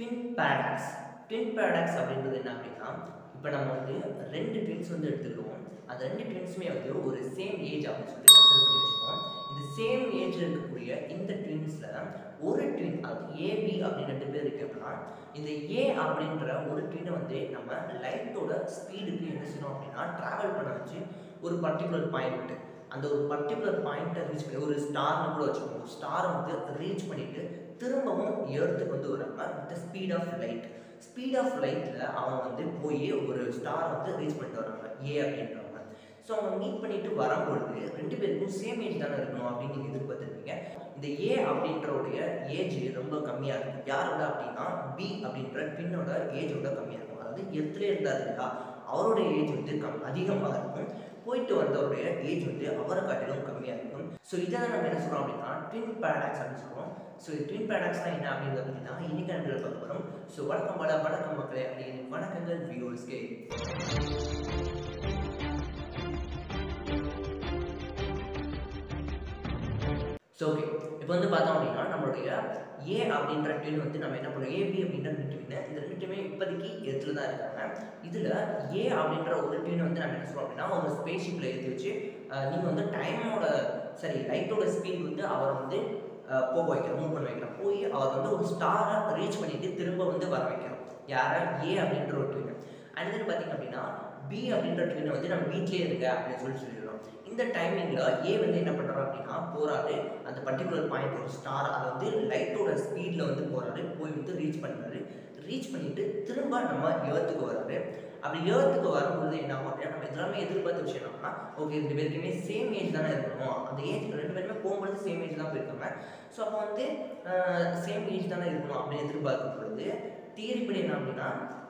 Twin paradox. Twin paradox அப்படின்றது என்ன அப்படின்னா, இப்போ நம்ம வந்து 2 ட்வின்ஸ் வந்து எடுத்துக்கிறோம். அந்த 2 ட்வின்ஸுமே வந்து ஒரு சேம் ஏஜ் அப்படின்னு சொல்லிட்டு கன்சிடர் பண்ணி வச்சுக்கோம். இந்த சேம் ஏஜ் இருக்கக்கூடிய இந்த ட்வின்ஸில் ஒரு ட்வின், அதாவது ஏபி அப்படின்னு 2 பேர் இருக்குன்னா, இந்த ஏ அப்படின்ற ஒரு ட்வினை வந்து நம்ம லைட்டோட ஸ்பீடுக்கு என்ன செய்யணும் அப்படின்னா ட்ராவல் பண்ண வச்சு ஒரு பர்டிகுலர் பாயிண்ட், அந்த ஒரு பர்டிகுலர் பாயிண்ட்டை ரீச் பண்ணி, ஒரு ஸ்டார்னு கூட வச்சுக்கோங்க, ஒரு ஸ்டாரை வந்து ரீச் பண்ணிட்டு திரும்பவும் எர்த்துக்கு வந்து வராங்க with speed of light. Speed of லைட்டில் அவன் வந்து போய் ஒரு ஸ்டாரை வந்து ரீச் பண்ணிட்டு வராங்க ஏ அப்படின்றவங்க. ஸோ அவங்க மீட் பண்ணிட்டு வரும்பொழுது 2 பேருக்கும் சேம் ஏஜ் தானே இருக்கணும் அப்படின்னு நீங்கள் எதிர்பார்த்துருப்பீங்க. இந்த ஏ அப்படின்றவுடைய ஏஜ் ரொம்ப கம்மியாக இருக்கும். யாரோட அப்படின்னா பி அப்படின்ற ட்வின்னோட ஏஜோட கம்மியாக இருக்கும். அதாவது எர்த்துலேயே இருந்தார் இல்லையா, அவருடைய ஏஜ் வந்து அதிகமாக இருக்கும். போயிட்டு வந்தவருடைய ஏஜ் வந்து அவரை காட்டிலும் கம்மியாக இருக்கும். ஸோ இதை தான் நம்ம என்ன சொல்கிறோம் அப்படின்னா ட்வின் பேரடாக்ஸ் அப்படின்னு சொல்கிறோம். ஸோ ட்வின் பேரடாக்ஸ்னால் என்ன அப்படிங்கிறது அப்படின்னா இன்னைக்கு நம்ம பார்க்க போகிறோம். ஸோ வணக்கம் மக்களே, அப்படின்னு வணக்கங்கள் வியூவர்ஸ்கே. ஸோ ஓகே, இப்போ வந்து பார்த்தோம் அப்படின்னா நம்மளுடைய ஏ அப்படின்ற ட்வின் வந்து நம்ம என்ன பண்ணுறோம், ஏபி அப்படின்ற ட்வின், இந்த 2மே இப்போதைக்கு எர்த்தில் தான் இருக்காங்க. இதில் ஏ அப்படின்ற ஒரு ட்வின் வந்து நம்ம என்ன சொல்கிறோம் அப்படின்னா ஒரு ஸ்பேஸ்ஷிப்பில் ஏற்றி வச்சு நீங்கள் வந்து டைமோட லைட்டோட ஸ்பீட் வந்து அவரை வந்து போக வைக்கிறோம், மூவ் பண்ண வைக்கிறோம். போய் அவர் வந்து ஒரு ஸ்டாரை ரீச் பண்ணிட்டு திரும்ப வந்து வர வைக்கிறோம். யாரை, ஏ அப்படின்ற ஒரு ட்வின். அண்ட் தென் பார்த்தீங்க அப்படின்னா பி அப்படின்ற ட்வினை வந்து நம்ம வீட்லேயே இருங்க அப்படின்னு சொல்லிடுறோம். இந்த டைமிங்கில் ஏ வந்து என்ன பண்ணுறோம் அப்படின்னா போகிறாரு, அந்த பர்டிகுலர் பாயிண்ட் ஒரு ஸ்டார், அதை வந்து லைட்டோட ஸ்பீடில் வந்து போகிறாரு, போய் வந்து ரீச் பண்ணுறாரு. ரீச் பண்ணிவிட்டு திரும்ப நம்ம எர்த்துக்கு வராரு. அப்படி எர்த்துக்கு வரும்பொழுது என்ன ஆகும் அப்படின்னா நம்ம எல்லாமே எதிர்பார்த்த விஷயம் என்னன்னா, ஓகே 2 பேருக்குமே சேம் ஏஜ் தானே இருக்கணும், அந்த ஏஜ் 2 பேருமே போகும்பொழுது சேம் ஏஜ் தான் போயிருக்காங்க. ஸோ அப்போ வந்து சேம் ஏஜ் தானே இருக்கணும் அப்படின்னு எதிர்பார்க்கும் பொழுது தியரி படி என்ன அப்படின்னா,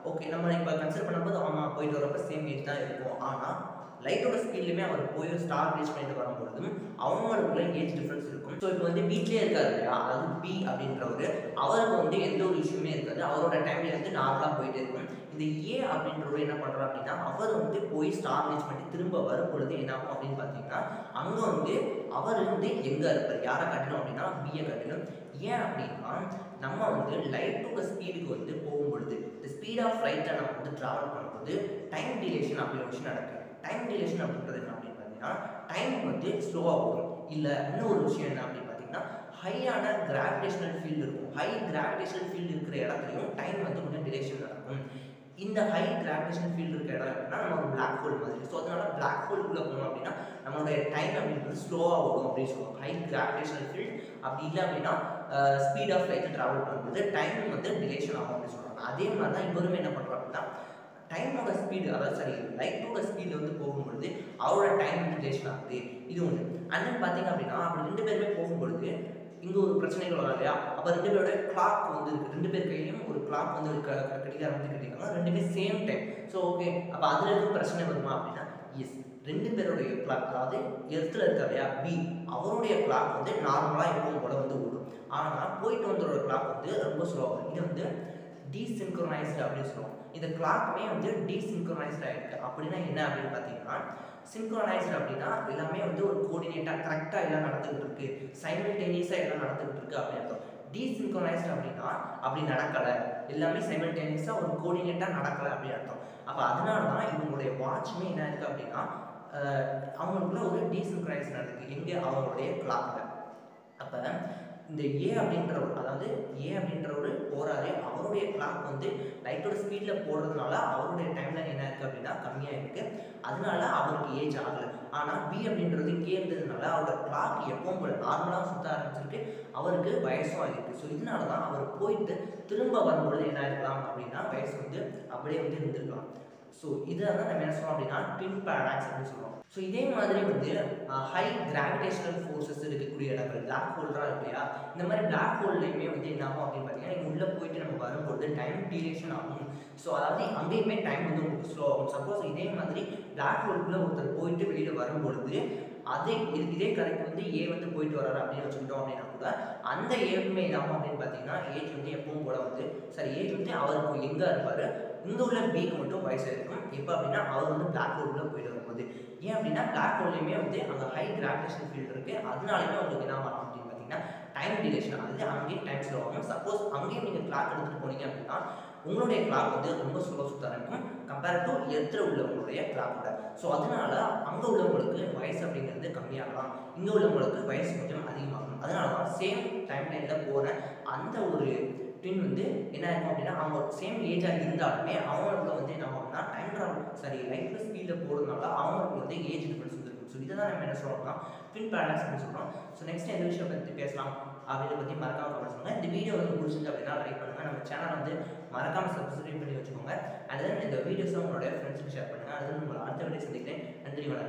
ஓகே நம்ம இப்போ கன்சிடர் பண்ணும்போது ஆமாம் போயிட்டு வரப்போ சேம் ஏஜ் தான் இருக்கும். ஆனால் லைட்டோட ஸ்பீட்லையுமே அவர் போய் ஸ்டார் ரீச் பண்ணிட்டு வரும்பொழுதும் அவங்களுக்குள்ள ஏஜ் டிஃப்ரென்ஸ் இருக்கும். ஸோ இப்போ வந்து வீட்லேயே இருக்காரு இல்லையா, அதாவது பி அப்படின்றவர், அவருக்கு வந்து எந்த ஒரு இஷ்யூமே இருக்காது, அவரோட டைம்ல வந்து நார்மலாக போயிட்டே இருக்கும். இந்த ஏ அப்படின்றவர் என்ன பண்ணுறாரு அப்படின்னா அவர் வந்து போய் ஸ்டார் ரீச் பண்ணி திரும்ப வரும்பொழுது என்ன ஆகும் அப்படின்னு பார்த்தீங்கன்னா அங்கே வந்து அவர் வந்து எங்கே இருப்பார், யாரை காட்டணும் அப்படின்னா பியை காட்டணும். ஏன் அப்படின்னா நம்ம வந்து லைட்டோட ஸ்பீடுக்கு வந்து போகும்பொழுது இந்த ஸ்பீட் ஆஃப் லைட்டை நம்ம வந்து ட்ராவல் பண்ணும்போது டைம் டிலேஷன் அப்படி ஒரு விஷயம் நடக்கும். டைம் டிலேஷன் அப்படின்றது என்ன அப்படின்னு பார்த்தீங்கன்னா டைம் வந்து ஸ்லோவாக போகும். இல்லை இன்னொரு விஷயம் என்ன அப்படின்னு பார்த்தீங்கன்னா ஹையான கிராவிடேஷனல் ஃபீல்டு இருக்கும். ஹை கிராவிடேஷனல் ஃபீல்டு இருக்கிற இடத்துலையும் டைம் வந்து கொஞ்சம் டிலேஷன் நடக்கும். இந்த ஹை கிராவிடேஷனல் ஃபீல்டு இருக்கிற இடம் அப்படின்னா நம்ம ஒரு பிளாக் ஹோல் மாதிரி. ஸோ அதனால பிளாக் ஹோலுக்குள்ளே போனோம் அப்படின்னா நம்மளுடைய டைம் அப்படின்றது ஸ்லோவாக ஓடும் அப்படின்னு சொல்லுவாங்க. ஹை கிராவிடேஷனல் ஃபீல்டு அப்படி இல்லை அப்படின்னா ஸ்பீட் ஆஃப் லைட்டை ட்ராவல் பண்ணும்போது டைம் வந்து டிலேஷன் ஆகும் அப்படின்னு சொல்கிறாங்க. அதே மாதிரி தான் இவருமே என்ன பண்ணுறோம் அப்படின்னா டைமோட ஸ்பீடு, அதாவது லைட்டோட ஸ்பீடில் வந்து போகும்பொழுது அவரோட டைம் வந்து டிலேஷன் ஆகுது. இது ஒன்று. அண்ட் தென் பார்த்தீங்க அப்படின்னா அப்படி 2 பேருமே போகும்பொழுது இங்கே ஒரு பிரச்சனைகள் வரும் இல்லையா, அப்போ 2 பேரோட கிளாக் வந்து இருக்குது. 2 பேர் கையிலையும் ஒரு கிளாக் வந்து கட்டிக்கார வந்து கட்டிக்காங்க, 2மே சேம் டைம். ஸோ ஓகே, அப்போ அதில் எதுவும் பிரச்சனை வருமா அப்படின்னா எஸ், 2 பேருடைய கிளாக், அதாவது எர்த்தில் இருக்க இல்லையா பி, அவருடைய கிளாக் வந்து நார்மலாக எப்பவும் போல வந்து ஓடும். ஆனால் போயிட்டு வந்தோட கிளாக் வந்து ரொம்ப ஸ்லோவாகும். இது வந்து டீசின்க்ரோனைஸ்டு அப்படின்னு சொல்லுவோம். இந்த கிளாக்குமே வந்து டீசின்க்ரோனைஸ்ட் ஆகிருக்கு. அப்படின்னா என்ன அப்படின்னு பார்த்தீங்கன்னா சின்க்ரோனைஸ்டு அப்படின்னா எல்லாமே வந்து ஒரு கோஆர்டினேட்டாக கரெக்டாக எல்லாம் நடந்துகிட்டு இருக்கு, சைமல்டேனியஸாக எல்லாம் நடந்துகிட்டு இருக்கு அப்படின்னு அர்த்தம். டீசின்க்ரோனைஸ்டு அப்படின்னா அப்படி நடக்கலை, எல்லாமே சைமல்டேனியஸாக ஒரு கோஆர்டினேட்டாக நடக்கலை அப்படின்னு அர்த்தம். அப்போ அதனால தான் இவங்களுடைய வாட்சுமே என்ன இருக்குது அப்படின்னா அவங்களுக்குள்ள ஒரு டீசின்க்ரோனைஸ் நடக்குது எங்கே, அவங்களுடைய கிளாக்கில். அப்போ இந்த ஏ அப்படின்றவர், அதாவது ஏ அப்படின்றவர் போகிறாரு, அவருடைய கிளாக் வந்து லைட்டோட ஸ்பீடில் போடுறதுனால அவருடைய டைம்லைன் என்ன இருக்குது அப்படின்னா கம்மியாக இருக்குது. அதனால அவருக்கு ஏஜ் ஆகலை. ஆனால் பி அப்படின்றது இங்கே இருந்ததுனால அவரோட கிளாக் எப்பவும் போல நார்மலாக சுற்ற ஆரம்பிச்சிருக்கு, அவருக்கு வயசும் ஆகிருக்கு. ஸோ இதனால தான் அவர் போயிட்டு திரும்ப வரும்பொழுது என்ன இருக்கலாம் அப்படின்னா வயசு வந்து அப்படியே வந்து இருந்திருக்கலாம். ஸோ இதை தான் நம்ம என்ன சொல்கிறோம் அப்படின்னா ட்வின் பேரடாக்ஸ் அப்படின்னு சொல்லுவோம். ஸோ இதே மாதிரி வந்து ஹை கிராவிடேஷனல் ஃபோர்ஸஸ் இருக்கக்கூடிய இடங்கள், பிளாக் ஹோல்லாம் இருக்கு இல்லையா, இந்த மாதிரி பிளாக் ஹோல்லையுமே வந்து என்ன ஆகும் அப்படின்னு பார்த்தீங்கன்னா நீங்கள் உள்ளே போயிட்டு நம்ம வரும்போது டைம் டியூரேஷன் ஆகும். ஸோ அதாவது அங்கேயுமே டைம் வந்து உங்களுக்கு ஸ்லோ ஆகும். சப்போஸ் இதே மாதிரி பிளாக் ஹோலுக்குள்ளே ஒருத்தர் போயிட்டு வெளியில் வரும்பொழுது இதே கரெக்ட் வந்து ஏ வந்து போயிட்டு வராரு அப்படின்னு வச்சுக்கிட்டோம் அப்படின்னா கூட அந்த ஏவுமே என்னாகும் அப்படின்னு பார்த்தீங்கன்னா ஏஜ் வந்து எப்பவும் போல வந்து ஏஜ் வந்து அவருக்கு எங்கே இருப்பார், இங்கே உள்ள பிக்கு மட்டும் வயசு இருக்கும். எப்போ அப்படின்னா அவர் வந்து பிளாக் ஹோலுக்குள்ளே போயிட்டு வரும்போது. ஏன் அப்படின்னா பிளாக் ஹோல்லையுமே வந்து அங்கே ஹை கிராவிடேஷன் ஃபீல்டு இருக்குது, அதனாலுமே அவங்களுக்கு என்ன ஆகும் அப்படின்னு பார்த்தீங்கன்னா டைம் டிலேஷன், அதாவது அங்கேயும் டைம் ஸ்லோ ஆகும். சப்போஸ் அங்கேயும் நீங்கள் கிளாக் எடுத்துகிட்டு போனீங்க அப்படின்னா உங்களுடைய கிளாக் வந்து ரொம்ப ஸ்லோ சுத்த ஆரம்பிக்கும் கம்பேர் டு எர்த்தில் உள்ளவங்களுடைய கிளாக்கோட. ஸோ அதனால அங்கே உள்ளவங்களுக்கு வயசு அப்படிங்கிறது கம்மியாகலாம், இங்கே உள்ளவங்களுக்கு வயசு கொஞ்சம் அதிகமாகும். அதனால தான் சேம் டைம் லைனில் போகிற அந்த ஒரு ட்வின் வந்து என்ன இருக்கும் அப்படின்னா அவங்க சேம் ஏஜாக இருந்தாலுமே அவங்களுக்குள்ள வந்து என்ன ஆகும்னா டைம் ட்ராவல் லைஃப்பில் ஸ்பீடில் போகிறதுனால அவங்களுக்கு வந்து ஏஜ் டிஃபரன்ஸ் வந்துருக்கும். ஸோ இதை தான் நம்ம என்ன சொல்கிறோம்னா ட்வின் பேரண்ட்ஸ் அப்படின்னு சொல்கிறோம். ஸோ நெக்ஸ்ட் எந்த விஷயம் பற்றி பேசலாம் அப்படின்றத பற்றி மறக்காம கமெண்ட் சொல்லுங்கள். இந்த வீடியோ வந்து பிடிச்சிருக்கு அப்படின்னா லைக் பண்ணுங்கள், நம்ம சேனல் வந்து மறக்காமல் சப்ஸ்கிரைப் பண்ணி வச்சுக்கோங்க. அண்ட் தென் இந்த வீடியோஸை உங்களுடைய ஃப்ரெண்ட்ஸுக்கு ஷேர் பண்ணுங்கள். அது உங்களை அடுத்த வீடியோ சந்திக்கிறேன். நன்றி, வணக்கம்.